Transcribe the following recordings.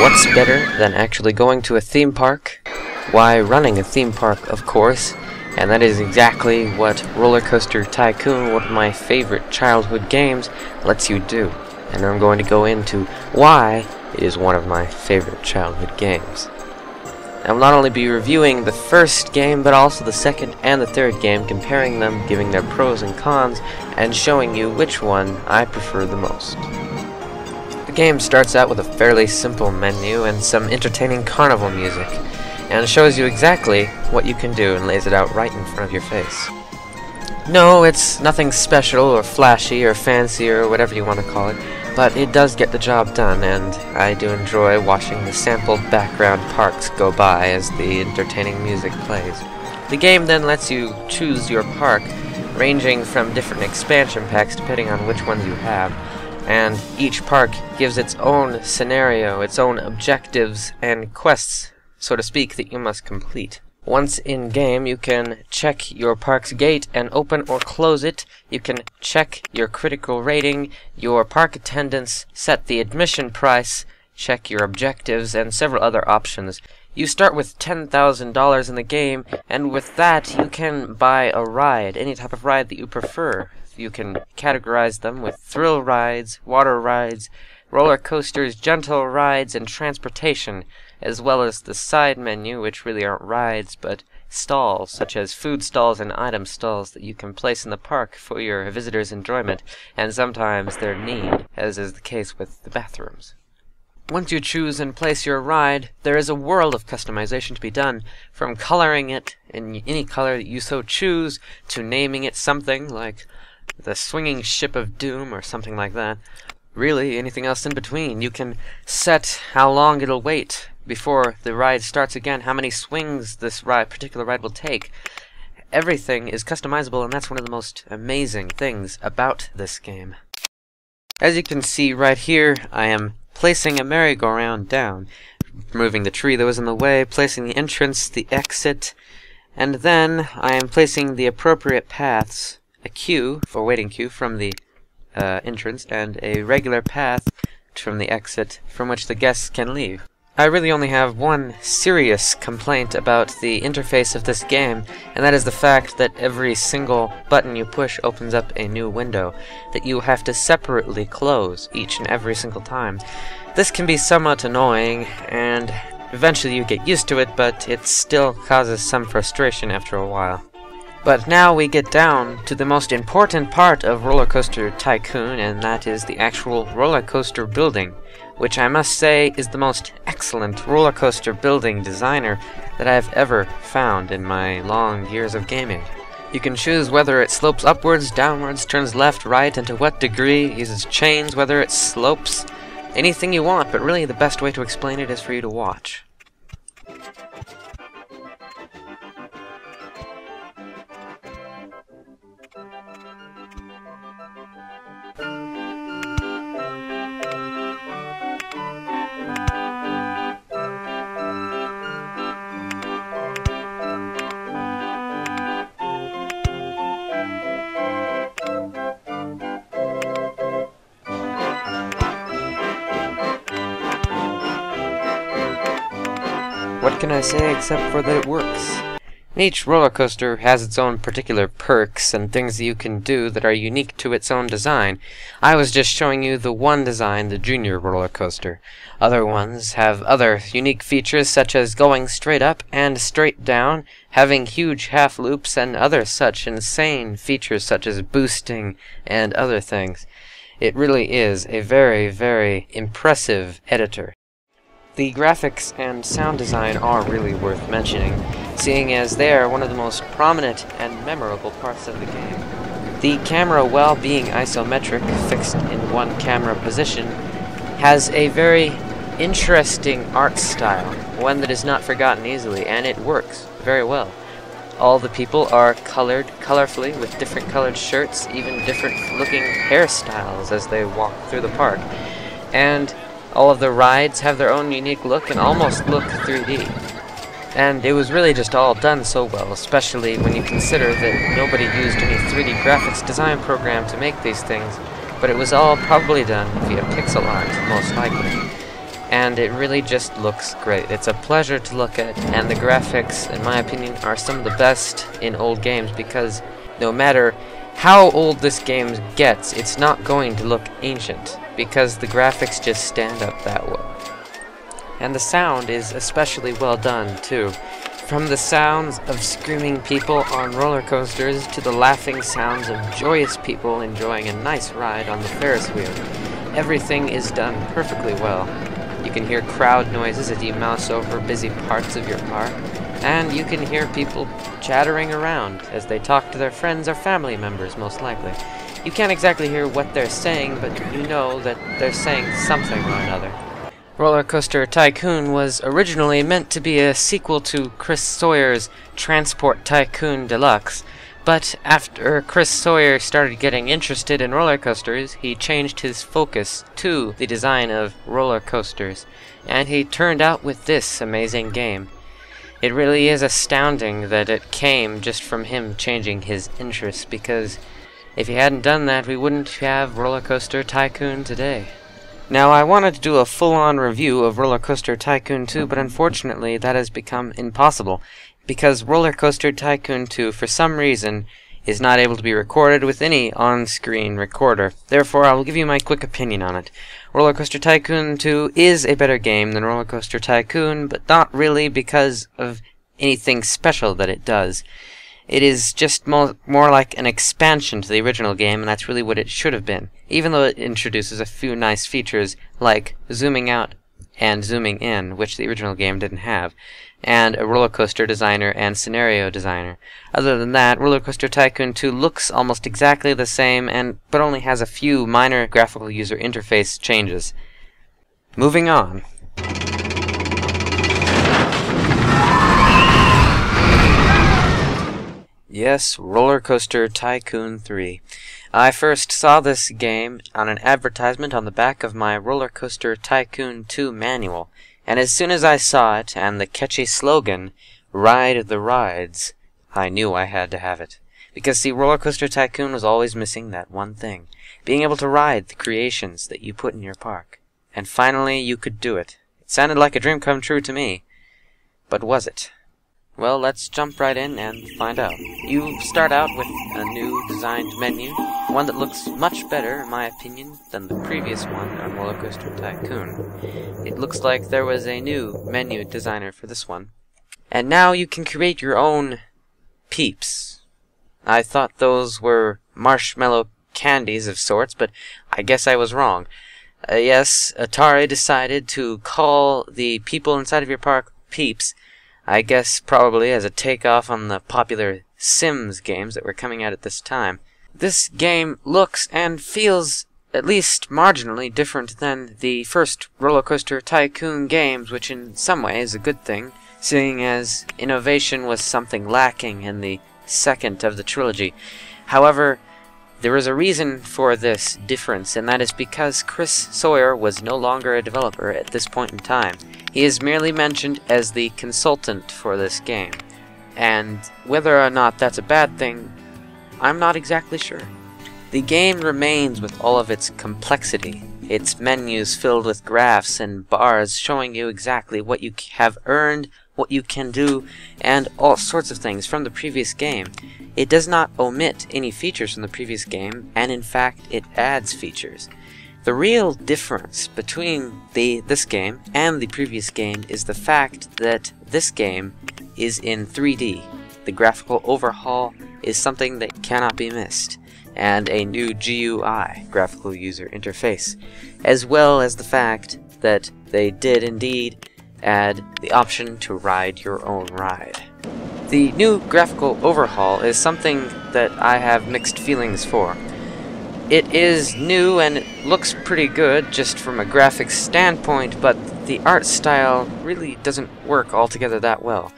What's better than actually going to a theme park? Why, running a theme park, of course, and that is exactly what RollerCoaster Tycoon, one of my favorite childhood games, lets you do. And I'm going to go into why it is one of my favorite childhood games. I will not only be reviewing the first game, but also the second and the third game, comparing them, giving their pros and cons, and showing you which one I prefer the most. The game starts out with a fairly simple menu and some entertaining carnival music, and shows you exactly what you can do and lays it out right in front of your face. No, it's nothing special or flashy or fancy or whatever you want to call it, but it does get the job done, and I do enjoy watching the sampled background parks go by as the entertaining music plays. The game then lets you choose your park, ranging from different expansion packs depending on which ones you have, and each park gives its own scenario, its own objectives and quests, so to speak, that you must complete. Once in-game, you can check your park's gate and open or close it. You can check your critical rating, your park attendance, set the admission price, check your objectives, and several other options. You start with $10,000 in the game, and with that, you can buy a ride, any type of ride that you prefer. You can categorize them with thrill rides, water rides, roller coasters, gentle rides, and transportation, as well as the side menu, which really aren't rides, but stalls, such as food stalls and item stalls that you can place in the park for your visitors' enjoyment, and sometimes their need, as is the case with the bathrooms. Once you choose and place your ride, there is a world of customization to be done, from coloring it in any color that you so choose, to naming it something like the Swinging Ship of Doom or something like that. Really, anything else in between. You can set how long it'll wait before the ride starts again, how many swings this particular ride will take. Everything is customizable, and that's one of the most amazing things about this game. As you can see right here, I am placing a merry-go-round down, removing the tree that was in the way, placing the entrance, the exit, and then I am placing the appropriate paths, a queue, or waiting queue, from the entrance, and a regular path from the exit from which the guests can leave. I really only have one serious complaint about the interface of this game, and that is the fact that every single button you push opens up a new window that you have to separately close each and every single time. This can be somewhat annoying, and eventually you get used to it, but it still causes some frustration after a while. But now we get down to the most important part of RollerCoaster Tycoon, and that is the actual roller coaster building, which I must say is the most excellent roller coaster building designer that I've ever found in my long years of gaming. You can choose whether it slopes upwards, downwards, turns left, right, and to what degree, uses chains, whether it slopes, anything you want, but really the best way to explain it is for you to watch. What can I say except for that it works? Each roller coaster has its own particular perks and things that you can do that are unique to its own design. I was just showing you the one design, the junior roller coaster. Other ones have other unique features such as going straight up and straight down, having huge half loops, and other such insane features such as boosting and other things. It really is a very, very impressive editor. The graphics and sound design are really worth mentioning, seeing as they are one of the most prominent and memorable parts of the game. The camera, while being isometric, fixed in one camera position, has a very interesting art style, one that is not forgotten easily, and it works very well. All the people are colored colorfully with different colored shirts, even different looking hairstyles as they walk through the park. And all of the rides have their own unique look and almost look 3D. And it was really just all done so well, especially when you consider that nobody used any 3D graphics design program to make these things, but it was all probably done via pixel art, most likely. and it really just looks great. It's a pleasure to look at, and the graphics, in my opinion, are some of the best in old games, because no matter how old this game gets, it's not going to look ancient, because the graphics just stand up that well. And the sound is especially well done, too. From the sounds of screaming people on roller coasters to the laughing sounds of joyous people enjoying a nice ride on the Ferris wheel, everything is done perfectly well. You can hear crowd noises as you mouse over busy parts of your park, and you can hear people chattering around as they talk to their friends or family members, most likely. You can't exactly hear what they're saying, but you know that they're saying something or another. RollerCoaster Tycoon was originally meant to be a sequel to Chris Sawyer's Transport Tycoon Deluxe, but after Chris Sawyer started getting interested in roller coasters, he changed his focus to the design of roller coasters, and he turned out with this amazing game. It really is astounding that it came just from him changing his interests, because if he hadn't done that, we wouldn't have RollerCoaster Tycoon today. Now, I wanted to do a full-on review of RollerCoaster Tycoon 2, but unfortunately that has become impossible, because RollerCoaster Tycoon 2, for some reason, is not able to be recorded with any on-screen recorder. Therefore, I will give you my quick opinion on it. RollerCoaster Tycoon 2 is a better game than RollerCoaster Tycoon, but not really because of anything special that it does. It is just more like an expansion to the original game, and that's really what it should have been, even though it introduces a few nice features like zooming out and zooming in, which the original game didn't have, and a roller coaster designer and scenario designer. Other than that, RollerCoaster Tycoon 2 looks almost exactly the same, but only has a few minor graphical user interface changes. Moving on. Yes, RollerCoaster Tycoon 3. I first saw this game on an advertisement on the back of my RollerCoaster Tycoon 2 manual, and as soon as I saw it and the catchy slogan, "Ride the Rides," I knew I had to have it. Because, see, RollerCoaster Tycoon was always missing that one thing, being able to ride the creations that you put in your park. And finally, you could do it. It sounded like a dream come true to me. But was it? Well, let's jump right in and find out. You start out with a new designed menu, one that looks much better, in my opinion, than the previous one on RollerCoaster Tycoon. It looks like there was a new menu designer for this one. And now you can create your own peeps. I thought those were marshmallow candies of sorts, but I guess I was wrong. Yes, Atari decided to call the people inside of your park peeps, I guess probably as a takeoff on the popular Sims games that were coming out at this time. This game looks and feels at least marginally different than the first RollerCoaster Tycoon games, which in some ways is a good thing, seeing as innovation was something lacking in the second of the trilogy. However, there is a reason for this difference, and that is because Chris Sawyer was no longer a developer at this point in time. He is merely mentioned as the consultant for this game, and whether or not that's a bad thing, I'm not exactly sure. The game remains with all of its complexity, its menus filled with graphs and bars showing you exactly what you have earned, what you can do, and all sorts of things from the previous game. It does not omit any features from the previous game, and in fact, it adds features. The real difference between this game and the previous game is the fact that this game is in 3D. The graphical overhaul is something that cannot be missed, and a new GUI, graphical user interface, as well as the fact that they did indeed add the option to ride your own ride. The new graphical overhaul is something that I have mixed feelings for. It is new and it looks pretty good just from a graphics standpoint, but the art style really doesn't work altogether that well.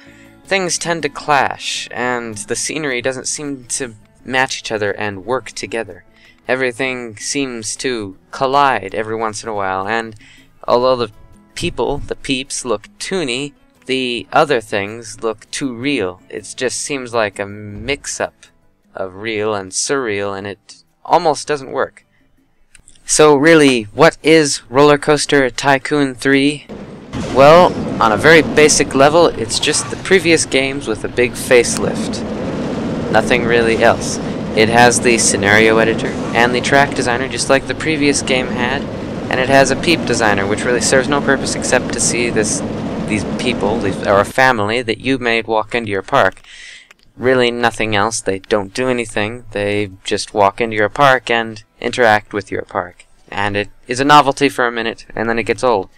Things tend to clash, and the scenery doesn't seem to match each other and work together. Everything seems to collide every once in a while, and although the peeps, look toony, the other things look too real. It just seems like a mix-up of real and surreal, and it almost doesn't work. So really, what is RollerCoaster Tycoon 3? Well, on a very basic level, it's just the previous games with a big facelift. Nothing really else. It has the scenario editor and the track designer just like the previous game had, and it has a peep designer which really serves no purpose except to see these people, or a family that you made walk into your park. Really nothing else. They don't do anything. They just walk into your park and interact with your park. And it is a novelty for a minute, and then it gets old.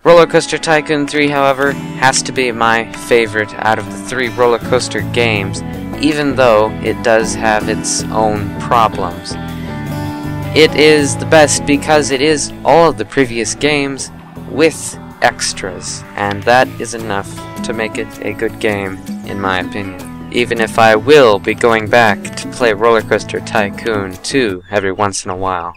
RollerCoaster Tycoon 3, however, has to be my favorite out of the 3 roller coaster games, even though it does have its own problems. It is the best because it is all of the previous games with extras, and that is enough to make it a good game, in my opinion. Even if I will be going back to play RollerCoaster Tycoon 2 every once in a while.